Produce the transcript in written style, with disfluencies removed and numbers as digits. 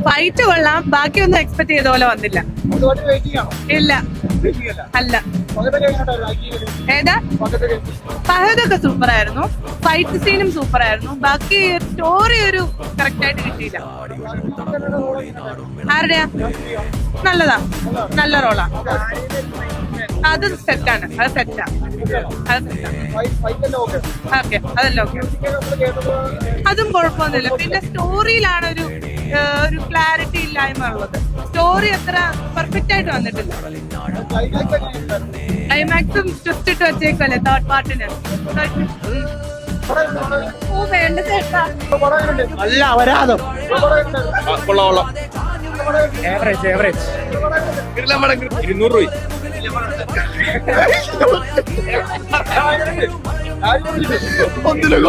Fight കൊള്ളാം, ബാക്കിയൊന്നും expect ചെയ്ത പോലെ വന്നില്ല. ഇല്ല, അല്ല. ഏതാ? പഹദൊക്കെ സൂപ്പർ ആയിരുന്നു, ഫൈറ്റ് സീനും സൂപ്പർ ആയിരുന്നു, ബാക്കി സ്റ്റോറി ഒരു കറക്റ്റ് ആയിട്ട് കിട്ടിയില്ല. ആരുടെയാ? നല്ലതാ, നല്ല റോളാ. അത് സെറ്റാണ്, അത് സെറ്റാ, ഓക്കെ, അതല്ല ഓക്കെ, അതും കുഴപ്പമൊന്നുമില്ല. പിന്നെ സ്റ്റോറിയിലാണ് ഒരു ക്ലാരിറ്റി ഇല്ലായ്മ ഉള്ളത്. സ്റ്റോറി അത്ര പെർഫെക്റ്റ് ആയിട്ട് വന്നിട്ടില്ല. ക്ലൈമാക്സും ട്വിസ്റ്റ് ഇട്ട് വെച്ചേക്കല്ലേ തേർഡ് പാർട്ടിന്. വേണ്ട ചേട്ടാ, നല്ല അപരാധം. ഏവറേജ് 200 രൂപ. ഒന്നിനും